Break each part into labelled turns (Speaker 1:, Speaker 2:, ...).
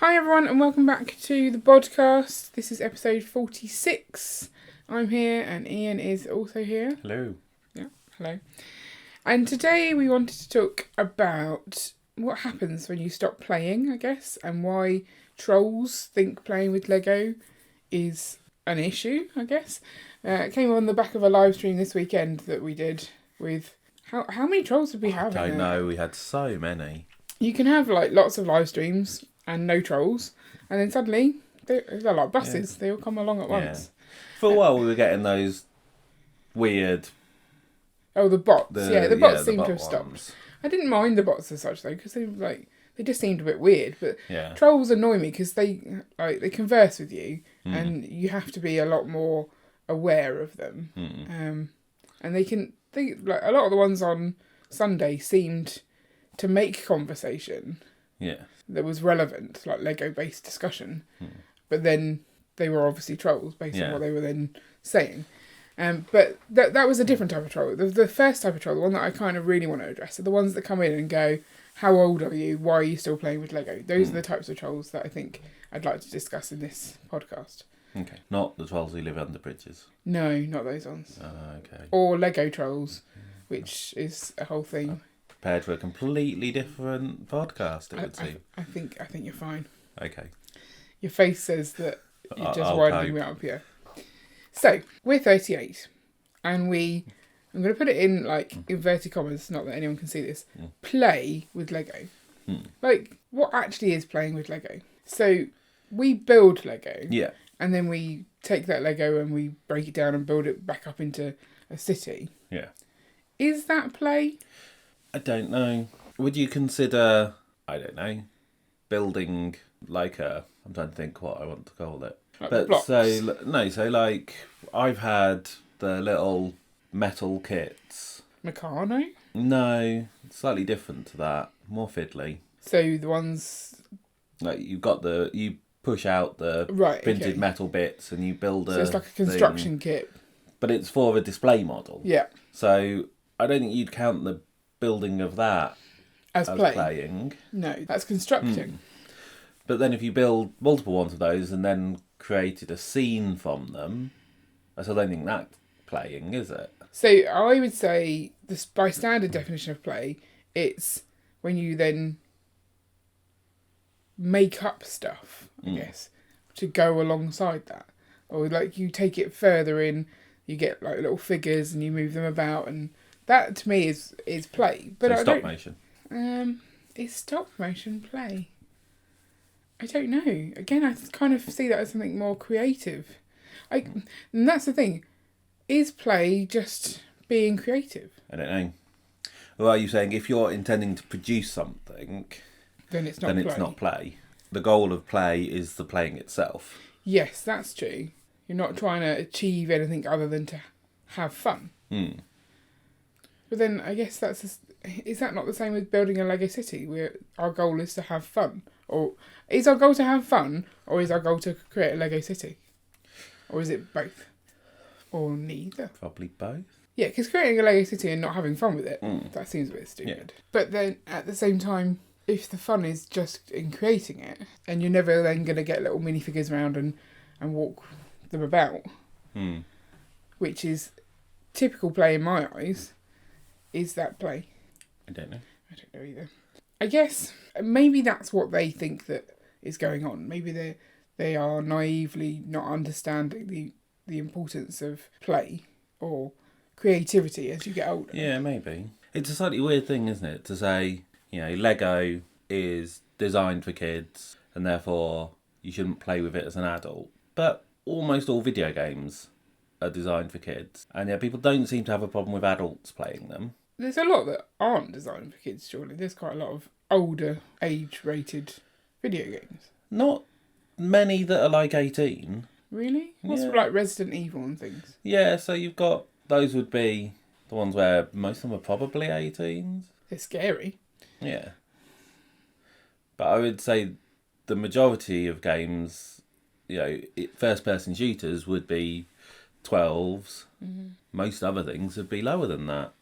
Speaker 1: Hi everyone and welcome back to the Bodcast. This is episode 46. I'm here and Ian is also here.
Speaker 2: Hello.
Speaker 1: Yeah, hello. And today we wanted to talk about what happens when you stop playing, I guess, and why trolls think playing with Lego is an issue, I guess. It came on the back of a live stream this weekend that we did with... How many trolls did we have?
Speaker 2: I don't know, we had so many.
Speaker 1: You can have like lots of live streams and no trolls, and then suddenly they're like buses. Yeah. They all come along at once.
Speaker 2: For a while we were getting those weird...
Speaker 1: Oh, the bots. The bots seem to have stopped.
Speaker 2: Ones.
Speaker 1: I didn't mind the bots as such though, because they just seemed a bit weird. But trolls annoy me because they converse with you, and you have to be a lot more aware of them. And a lot of the ones on Sunday seemed to make conversation. Yeah. That was relevant, like Lego-based discussion. But then they were obviously trolls based on what they were then saying. But that was a different type of troll. The first type of troll, the one that I kind of really want to address, are the ones that come in and go, how old are you? Why are you still playing with Lego? Those are the types of trolls that I think I'd like to discuss in this podcast.
Speaker 2: Okay. Not the trolls who live under bridges?
Speaker 1: No, not those ones.
Speaker 2: Okay.
Speaker 1: Or Lego trolls, which is a whole thing.
Speaker 2: Prepared for a completely different podcast, it would seem.
Speaker 1: I think you're fine.
Speaker 2: Okay.
Speaker 1: Your face says that you're just winding me up here. So, we're 38, and I'm going to put it in, like, inverted commas, not that anyone can see this, play with Lego. Like, what actually is playing with Lego? So, we build Lego. Yeah. And then we take that Lego and we break it down and build it back up into a city. Yeah. Is that play?
Speaker 2: I don't know. Would you consider, I don't know, building like I'm trying to think what I want to call it.
Speaker 1: Like
Speaker 2: but
Speaker 1: blocks?
Speaker 2: So like I've had the little metal kits.
Speaker 1: Meccano?
Speaker 2: No, slightly different to that. More fiddly.
Speaker 1: So the ones...
Speaker 2: Like you push out the printed metal bits and you build
Speaker 1: So it's like a construction kit.
Speaker 2: But it's for a display model.
Speaker 1: Yeah.
Speaker 2: So I don't think you'd count the building of that as playing.
Speaker 1: No, that's constructing.
Speaker 2: But then if you build multiple ones of those and then created a scene from them, I still don't think that's playing, is it?
Speaker 1: So I would say, by standard definition of play, it's when you then make up stuff, I guess, to go alongside that. Or like you take it further in, you get like little figures and you move them about, and that to me is play. But
Speaker 2: so stop motion.
Speaker 1: Is stop motion play? I don't know. Again, I kind of see that as something more creative. And that's the thing. Is play just being creative?
Speaker 2: I don't know. Well, are you saying if you're intending to produce something,
Speaker 1: then it's not
Speaker 2: play? The goal of play is the playing itself.
Speaker 1: Yes, that's true. You're not trying to achieve anything other than to have fun. But then I guess is that not the same with building a Lego city, where our goal is to have fun? Or is our goal to have fun, or is our goal to create a Lego city? Or is it both? Or neither?
Speaker 2: Probably both.
Speaker 1: Yeah, because creating a Lego city and not having fun with it, that seems a bit stupid. Yeah. But then at the same time, if the fun is just in creating it, and you're never then going to get little minifigures around and walk them about, which is typical play in my eyes, is that play?
Speaker 2: I don't know
Speaker 1: either. I guess maybe that's what they think that is going on. Maybe they are naively not understanding the importance of play or creativity as you get older.
Speaker 2: Yeah, maybe. It's a slightly weird thing, isn't it, to say, Lego is designed for kids and therefore you shouldn't play with it as an adult. But almost all video games are designed for kids. And yeah, people don't seem to have a problem with adults playing them.
Speaker 1: There's a lot that aren't designed for kids, surely. There's quite a lot of older age-rated video games.
Speaker 2: Not many that are like 18.
Speaker 1: Really? What's like Resident Evil and things?
Speaker 2: Yeah, so you've got... Those would be the ones where most of them are probably 18s.
Speaker 1: They're scary.
Speaker 2: Yeah. But I would say the majority of games, first-person shooters would be 12s. Most other things would be lower than that.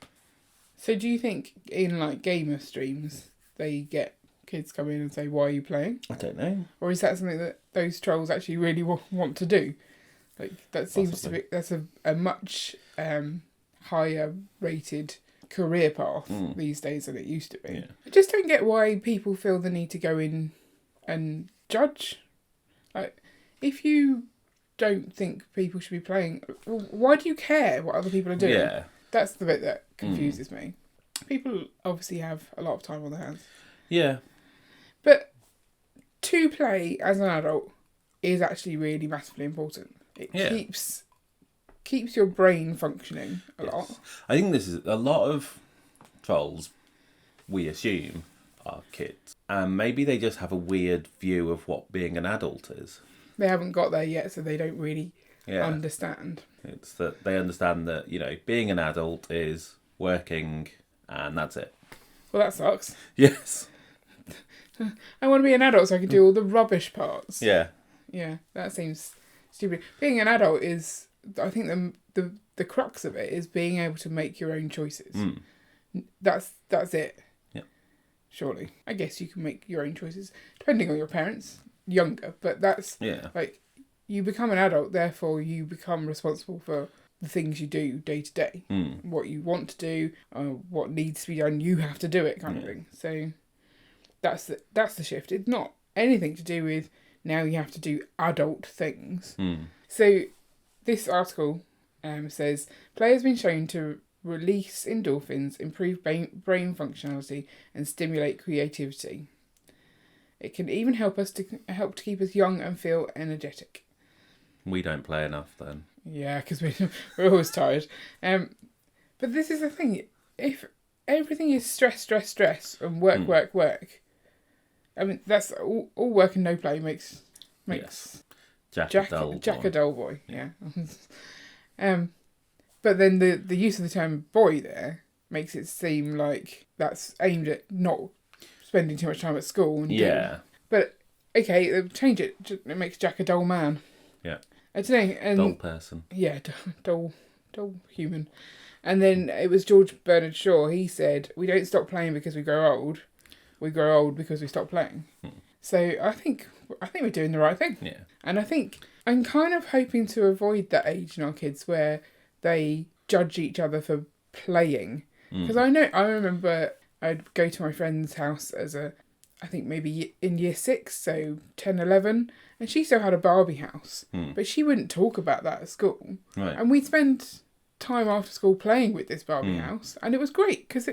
Speaker 1: So do you think in like gamer streams they get kids come in and say, why are you playing?
Speaker 2: I don't know.
Speaker 1: Or is that something that those trolls actually really want to do? Like, that seems Possibly. To be, that's a much higher rated career path these days than it used to be.
Speaker 2: Yeah.
Speaker 1: I just don't get why people feel the need to go in and judge. Like, if you don't think people should be playing, why do you care what other people are doing?
Speaker 2: Yeah.
Speaker 1: That's the bit that confuses me. People obviously have a lot of time on their hands.
Speaker 2: Yeah.
Speaker 1: But to play as an adult is actually really massively important. It keeps your brain functioning a lot.
Speaker 2: I think this is a lot of trolls, we assume, are kids. And maybe they just have a weird view of what being an adult is.
Speaker 1: They haven't got there yet, so they don't really understand.
Speaker 2: It's that they understand that, being an adult is working and that's it.
Speaker 1: Well, that sucks.
Speaker 2: Yes.
Speaker 1: I want to be an adult so I can do all the rubbish parts.
Speaker 2: Yeah.
Speaker 1: Yeah, that seems stupid. Being an adult is, I think the crux of it is being able to make your own choices. That's it.
Speaker 2: Yeah.
Speaker 1: Surely. I guess you can make your own choices, depending on your parents. Younger, but that's like, you become an adult, therefore you become responsible for the things you do day to day. What you want to do, what needs to be done, you have to do it, kind of thing. So that's the shift. It's not anything to do with now you have to do adult things. So this article says play has been shown to release endorphins, improve brain functionality, and stimulate creativity. It can even help to keep us young and feel energetic.
Speaker 2: We don't play enough then.
Speaker 1: Yeah, because we're always tired. But this is the thing. If everything is stress, and work, I mean, that's all work and no play makes
Speaker 2: Jack
Speaker 1: a dull boy. Yeah. But then the use of the term boy there makes it seem like that's aimed at not spending too much time at school. But okay, change it. It makes Jack a dull man.
Speaker 2: Yeah.
Speaker 1: I don't know. And
Speaker 2: dull person.
Speaker 1: Yeah, dull human. And then it was George Bernard Shaw. He said, "We don't stop playing because we grow old. We grow old because we stop playing." So I think we're doing the right thing.
Speaker 2: Yeah. And
Speaker 1: I think I'm kind of hoping to avoid that age in our kids where they judge each other for playing. Because I remember I'd go to my friend's house I think maybe in year 6, so 10, 11, and she still had a Barbie house. But she wouldn't talk about that at school.
Speaker 2: Right.
Speaker 1: And we'd spend time after school playing with this Barbie house, and it was great because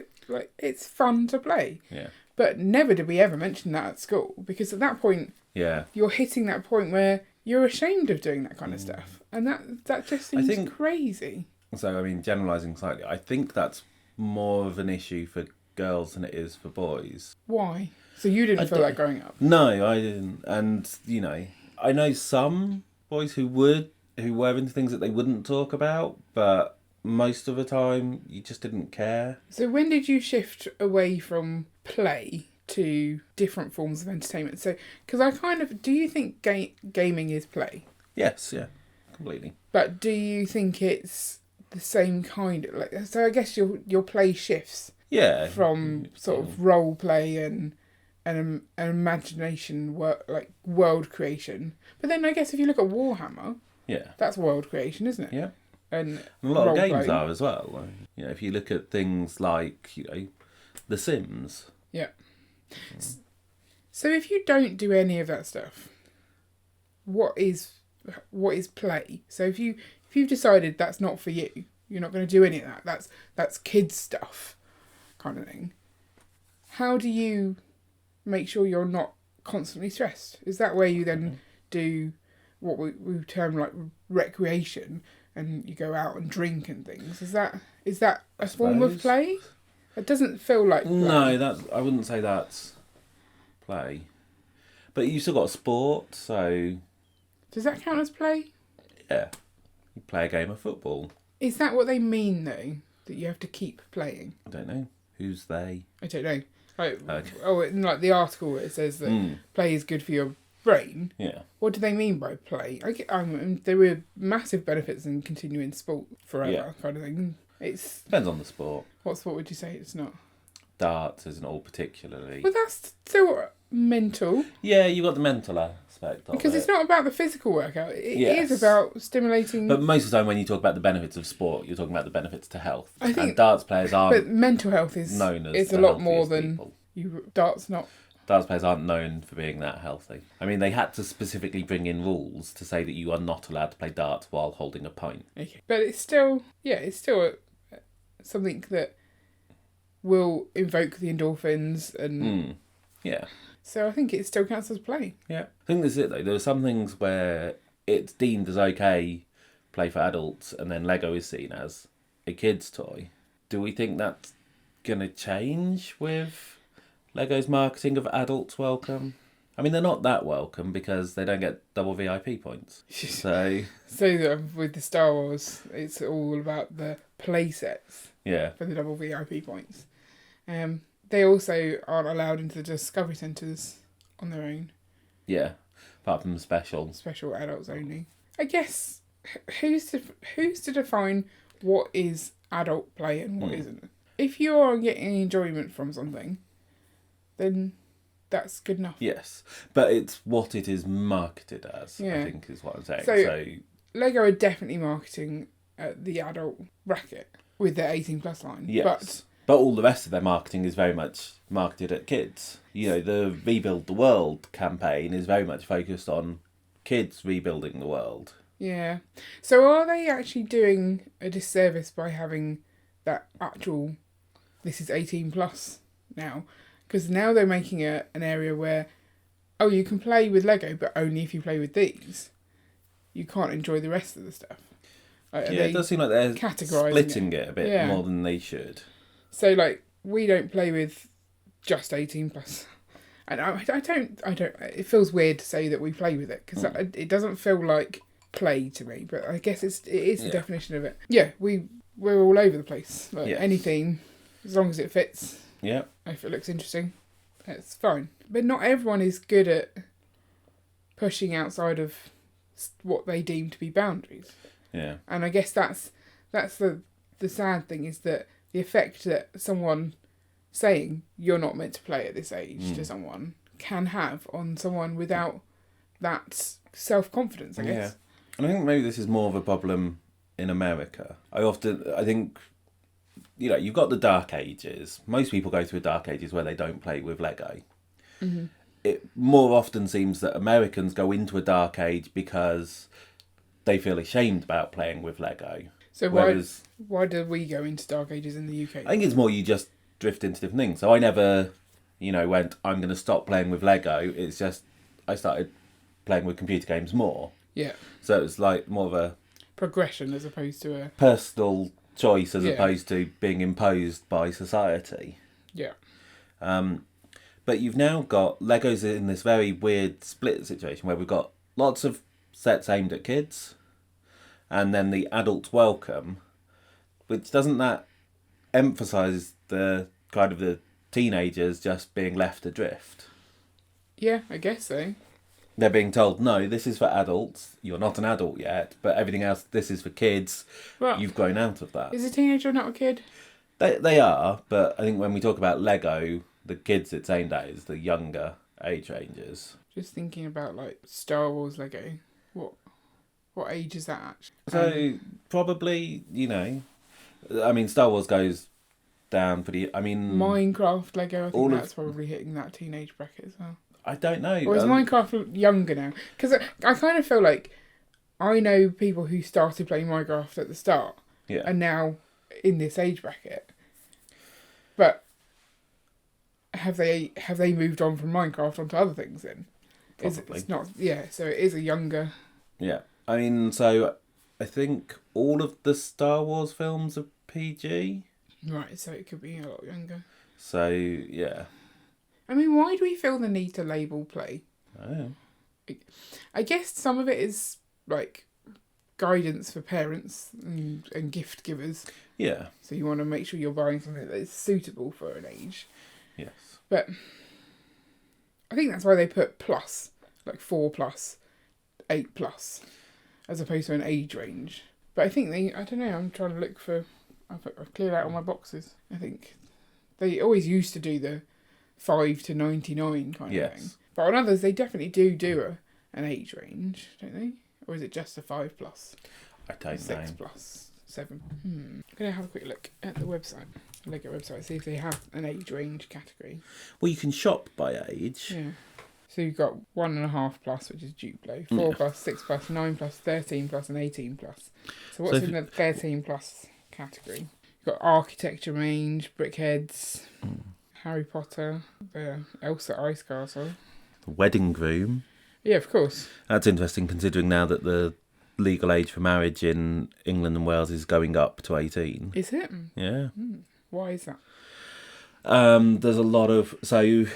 Speaker 1: it's fun to play.
Speaker 2: Yeah.
Speaker 1: But never did we ever mention that at school, because at that point, you're hitting that point where you're ashamed of doing that kind of stuff. And that just seems crazy.
Speaker 2: So, I mean, generalising slightly, I think that's more of an issue for girls than it is for boys.
Speaker 1: Why? So you didn't feel that growing up?
Speaker 2: No, I didn't. And, I know some boys who were into things that they wouldn't talk about, but most of the time you just didn't care.
Speaker 1: So when did you shift away from play to different forms of entertainment? So, because do you think gaming is play?
Speaker 2: Yes, yeah, completely.
Speaker 1: But do you think it's the same kind of, so I guess your play shifts from sort of role play and an imagination world creation. But then I guess if you look at Warhammer, that's world creation, isn't it?
Speaker 2: Yeah.
Speaker 1: And
Speaker 2: a lot of games are as well. If you look at things like The Sims.
Speaker 1: Yeah. So if you don't do any of that stuff, what is play? So if you've decided that's not for you, you're not going to do any of that. That's kids stuff, kind of thing. How do you make sure you're not constantly stressed? Is that where you then do what we term like recreation, and you go out and drink and things? Is that a form of play? It doesn't feel like play.
Speaker 2: No, I wouldn't say that's play. But you still got sport, so
Speaker 1: does that count as play?
Speaker 2: Yeah. You play a game of football.
Speaker 1: Is that what they mean though? That you have to keep playing?
Speaker 2: I don't know. Who's they?
Speaker 1: I don't know. In like the article it says that play is good for your brain.
Speaker 2: Yeah.
Speaker 1: What do they mean by play? There were massive benefits in continuing sport forever, kind of thing. It
Speaker 2: depends on the sport.
Speaker 1: What sport would you say it's not?
Speaker 2: darts isn't all particularly...
Speaker 1: Well, that's still mental.
Speaker 2: Yeah, you've got the mental aspect of
Speaker 1: because
Speaker 2: it.
Speaker 1: it's not about the physical workout. It is about stimulating...
Speaker 2: But most of the time when you talk about the benefits of sport, you're talking about the benefits to health.
Speaker 1: I think,
Speaker 2: and darts players aren't...
Speaker 1: But mental health is
Speaker 2: known as
Speaker 1: it's
Speaker 2: the
Speaker 1: a lot more than...
Speaker 2: people.
Speaker 1: Darts not...
Speaker 2: Darts players aren't known for being that healthy. I mean, they had to specifically bring in rules to say that you are not allowed to play darts while holding a pint.
Speaker 1: Okay. But it's still... Yeah, it's still something that will invoke the endorphins and...
Speaker 2: Yeah.
Speaker 1: So I think it still counts as play.
Speaker 2: Yeah. I think this is it, though. There are some things where it's deemed as okay play for adults, and then Lego is seen as a kid's toy. Do we think that's going to change with Lego's marketing of adults welcome? I mean, they're not that welcome because they don't get double VIP points. So
Speaker 1: with the Star Wars, it's all about the play sets.
Speaker 2: Yeah. For
Speaker 1: the double VIP points. They also aren't allowed into the Discovery Centres on their own.
Speaker 2: Yeah, apart from the special
Speaker 1: adults only. I guess who's to define what is adult play and what isn't? If you are getting enjoyment from something, then that's good enough.
Speaker 2: Yes, but it's what it is marketed as, I think is what I'm saying. So
Speaker 1: Lego are definitely marketing the adult bracket with their 18 plus line.
Speaker 2: Yes. But all the rest of their marketing is very much marketed at kids. You know, the Rebuild the World campaign is very much focused on kids rebuilding the world.
Speaker 1: Yeah. So are they actually doing a disservice by having that actual, this is 18 plus now? Because now they're making an area where, you can play with Lego, but only if you play with these. You can't enjoy the rest of the stuff.
Speaker 2: It does seem like they're splitting it a bit more than they should.
Speaker 1: So, we don't play with just 18 plus. And I don't, it feels weird to say that we play with it, because it doesn't feel like play to me, but I guess it is the definition of it. Yeah, we're all over the place. Anything, as long as it fits.
Speaker 2: Yeah.
Speaker 1: If it looks interesting, it's fine. But not everyone is good at pushing outside of what they deem to be boundaries.
Speaker 2: Yeah.
Speaker 1: And I guess that's the sad thing, is that the effect that someone saying you're not meant to play at this age to someone can have on someone without that self-confidence, I guess.
Speaker 2: Yeah. And I think maybe this is more of a problem in America. I think, you've got the Dark Ages. Most people go through Dark Ages where they don't play with Lego. Mm-hmm. It more often seems that Americans go into a Dark Age because they feel ashamed about playing with Lego.
Speaker 1: So why did we go into Dark Ages in the UK?
Speaker 2: I think it's more you just drift into different things. So I never, went, I'm going to stop playing with Lego. It's just I started playing with computer games more.
Speaker 1: Yeah.
Speaker 2: So it's like more of a...
Speaker 1: progression as opposed to a...
Speaker 2: personal choice as opposed to being imposed by society.
Speaker 1: Yeah.
Speaker 2: But you've now got... Lego's in this very weird split situation where we've got lots of sets aimed at kids, and then the adult welcome, which doesn't that emphasise the kind of the teenagers just being left adrift?
Speaker 1: Yeah, I guess so.
Speaker 2: They're being told, no, this is for adults. You're not an adult yet, but everything else, this is for kids. Well, you've grown out of that.
Speaker 1: Is a teenager not a kid?
Speaker 2: They are, but I think when we talk about Lego, the kids it's aimed at is the younger age ranges.
Speaker 1: Just thinking about Star Wars Lego, what age is that actually?
Speaker 2: So probably, Star Wars goes down pretty...
Speaker 1: Minecraft Lego, I think that's probably hitting that teenage bracket as well.
Speaker 2: I don't know.
Speaker 1: Or is Minecraft younger now? Because I kind of feel like I know people who started playing Minecraft at the start and now in this age bracket. But have they moved on from Minecraft onto other things then?
Speaker 2: Probably.
Speaker 1: It's not. Yeah, so it is a younger...
Speaker 2: Yeah. So I think all of the Star Wars films are PG.
Speaker 1: Right, so it could be a lot younger.
Speaker 2: So, yeah.
Speaker 1: Why do we feel the need to label play?
Speaker 2: Oh.
Speaker 1: I guess some of it is guidance for parents and gift givers.
Speaker 2: Yeah.
Speaker 1: So you want to make sure you're buying something that is suitable for an age.
Speaker 2: Yes.
Speaker 1: But I think that's why they put plus, 4 plus, 8 plus, as opposed to an age range. But I think I don't know, I'm trying to look for... I've cleared out all my boxes. I think They always used to do the 5 to 99 kind of thing. But on others, they definitely do an age range, don't they? Or is it just a 5 plus?
Speaker 2: I don't know.
Speaker 1: 6 plus 7. I'm going to have a quick look at the website, Lego website, see if they have an age range category.
Speaker 2: Well, you can shop by age.
Speaker 1: Yeah. So you've got 1.5 plus, which is Duplo, 4 plus, 6 plus, 9 plus, 13 plus, and 18 plus. So what's in the 13 plus category? You've got architecture range, brickheads, Harry Potter, the Elsa Ice Castle.
Speaker 2: The wedding groom.
Speaker 1: Yeah, of course.
Speaker 2: That's interesting considering now that the legal age for marriage in England and Wales is going up to 18.
Speaker 1: Is it?
Speaker 2: Yeah.
Speaker 1: Why is that?
Speaker 2: There's a lot of... So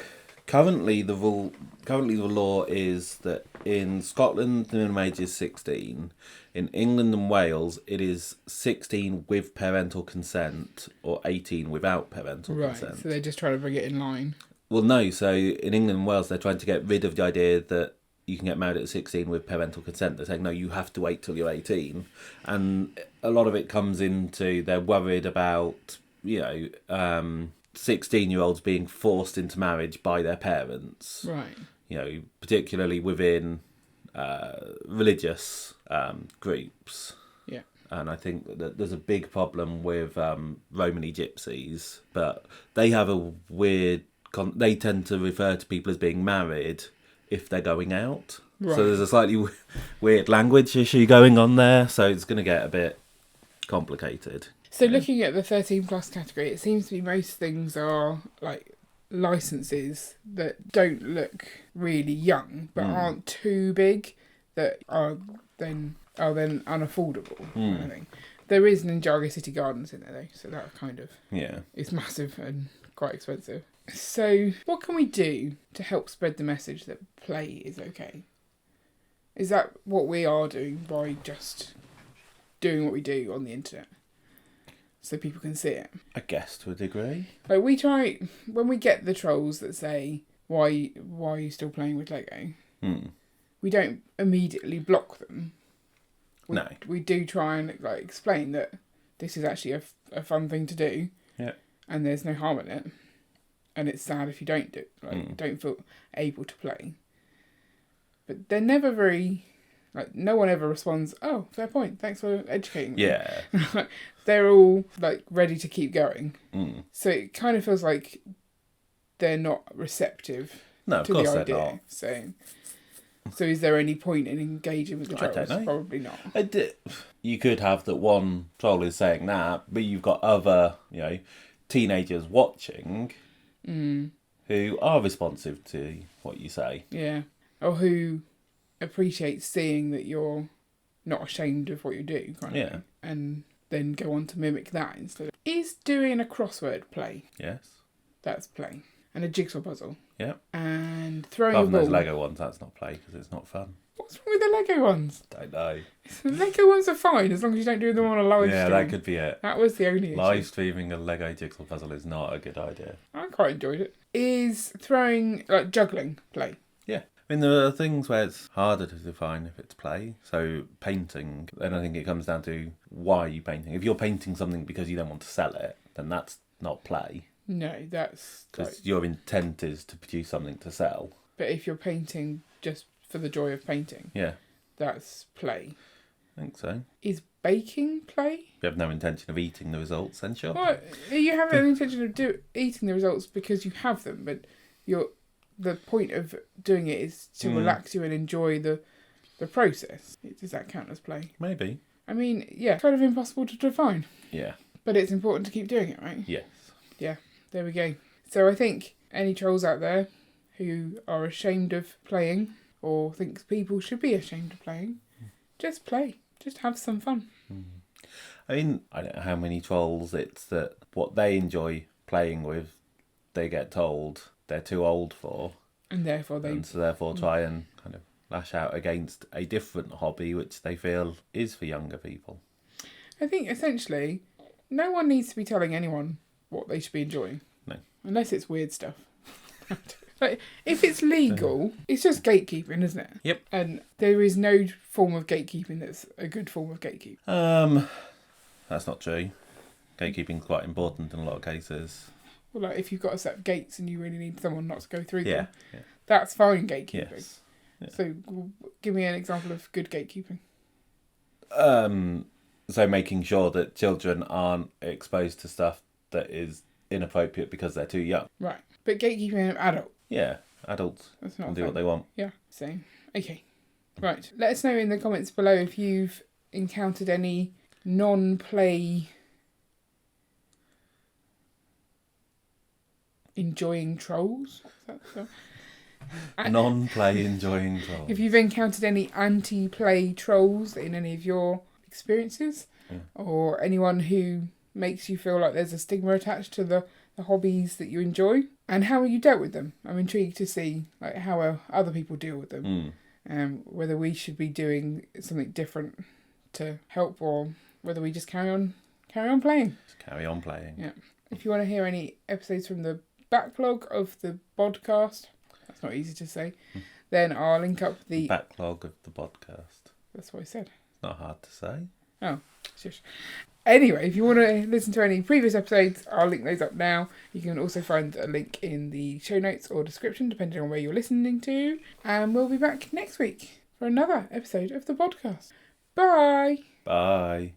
Speaker 2: currently the law is that in Scotland the minimum age is 16. In England and Wales it is 16 with parental consent or 18 without parental consent.
Speaker 1: Right, so they're just trying to bring it in line.
Speaker 2: Well, no. So in England and Wales they're trying to get rid of the idea that you can get married at 16 with parental consent. They're saying, no, you have to wait till you're 18. And a lot of it comes into they're worried about, 16-year-olds being forced into marriage by their parents.
Speaker 1: Right.
Speaker 2: Particularly within religious groups.
Speaker 1: Yeah.
Speaker 2: And I think that there's a big problem with Romany gypsies, but they have a weird... they tend to refer to people as being married if they're going out. Right. So there's a slightly weird language issue going on there, so it's going to get a bit complicated.
Speaker 1: So looking at the 13 plus category, it seems to be most things are like licenses that don't look really young but aren't too big, that are then unaffordable kind of thing. There is Ninjago City Gardens in there though, so that kind of is massive and quite expensive. So what can we do to help spread the message that play is okay? Is that what we are doing by just doing what we do on the internet so people can see it?
Speaker 2: I guess to a degree.
Speaker 1: Like we try, when we get the trolls that say, why are you still playing with Lego? We don't immediately block them.
Speaker 2: No. We
Speaker 1: do try and explain that this is actually a fun thing to do.
Speaker 2: Yeah.
Speaker 1: And there's no harm in it. And it's sad if you don't do it, don't feel able to play. But they're never very, no one ever responds, oh, fair point, thanks for educating me.
Speaker 2: Yeah.
Speaker 1: They're all, ready to keep going. So it kind of feels like they're not receptive to the idea. They're not. So is there any point in engaging with the trolls?
Speaker 2: I don't know.
Speaker 1: Probably not.
Speaker 2: You could have that one troll is saying that, but you've got other, teenagers watching who are responsive to what you say.
Speaker 1: Yeah. Or who appreciate seeing that you're not ashamed of what you do, kind of thing. And then go on to mimic that instead. Is doing a crossword play?
Speaker 2: Yes. That's
Speaker 1: play. And a jigsaw puzzle?
Speaker 2: Yep.
Speaker 1: And throwing
Speaker 2: Rather
Speaker 1: a ball?
Speaker 2: than those Lego ones, that's not play because it's not fun.
Speaker 1: What's wrong with the Lego ones?
Speaker 2: Don't know.
Speaker 1: The Lego ones are fine as long as you don't do them on a live stream.
Speaker 2: Yeah, that could be it.
Speaker 1: That was the only issue.
Speaker 2: Live streaming a Lego jigsaw puzzle is not a good idea.
Speaker 1: I quite enjoyed it. Is throwing, juggling play?
Speaker 2: Yeah. I mean, there are things where it's harder to define if it's play. So painting, then I think it comes down to why are you painting. If you're painting something because you don't want to sell it, then that's not play.
Speaker 1: No, that's...
Speaker 2: Because your intent is to produce something to sell.
Speaker 1: But if you're painting just for the joy of painting, that's play.
Speaker 2: I think so.
Speaker 1: Is baking play?
Speaker 2: You have no intention of eating the results, then sure.
Speaker 1: Well, you have an intention of eating the results because you have them, but the point of doing it is to relax you and enjoy the process. Does that count as play?
Speaker 2: Maybe.
Speaker 1: I mean, yeah, kind of impossible to define.
Speaker 2: Yeah.
Speaker 1: But it's important to keep doing it, right?
Speaker 2: Yes.
Speaker 1: Yeah, there we go. So I think any trolls out there who are ashamed of playing or think people should be ashamed of playing, just play. Just have some fun.
Speaker 2: I mean, I don't know how many trolls it's that what they enjoy playing with, they get told they're too old for.
Speaker 1: And therefore
Speaker 2: try and kind of lash out against a different hobby which they feel is for younger people.
Speaker 1: I think essentially no one needs to be telling anyone what they should be enjoying.
Speaker 2: No.
Speaker 1: Unless it's weird stuff. If it's legal, it's just gatekeeping, isn't it?
Speaker 2: Yep.
Speaker 1: And there is no form of gatekeeping that's a good form of gatekeeping.
Speaker 2: That's not true. Gatekeeping's quite important in a lot of cases.
Speaker 1: Or like if you've got a set of gates and you really need someone not to go through them.
Speaker 2: Yeah.
Speaker 1: That's fine gatekeeping.
Speaker 2: Yes. Yeah.
Speaker 1: So give me an example of good gatekeeping.
Speaker 2: So making sure that children aren't exposed to stuff that is inappropriate because they're too young.
Speaker 1: Right. But gatekeeping an adult.
Speaker 2: Yeah. Adults can do what they want.
Speaker 1: Yeah. Same. Okay. Right. Let us know in the comments below if you've encountered any non-play enjoying trolls.
Speaker 2: Non-play enjoying trolls.
Speaker 1: If you've encountered any anti-play trolls in any of your experiences, or anyone who makes you feel like there's a stigma attached to the hobbies that you enjoy, and how you dealt with them. I'm intrigued to see like how other people deal with them, whether we should be doing something different to help, or whether we just carry on playing.
Speaker 2: Just carry on playing.
Speaker 1: Yeah. If you want to hear any episodes from the backlog of the Bodcast, that's not easy to say, then I'll link up the
Speaker 2: backlog of the podcast.
Speaker 1: That's what I said.
Speaker 2: It's not hard to say.
Speaker 1: Oh, shush. Anyway, if you want to listen to any previous episodes, I'll link those up now. You can also find a link in the show notes or description, depending on where you're listening to. And we'll be back next week for another episode of the podcast. Bye.
Speaker 2: Bye.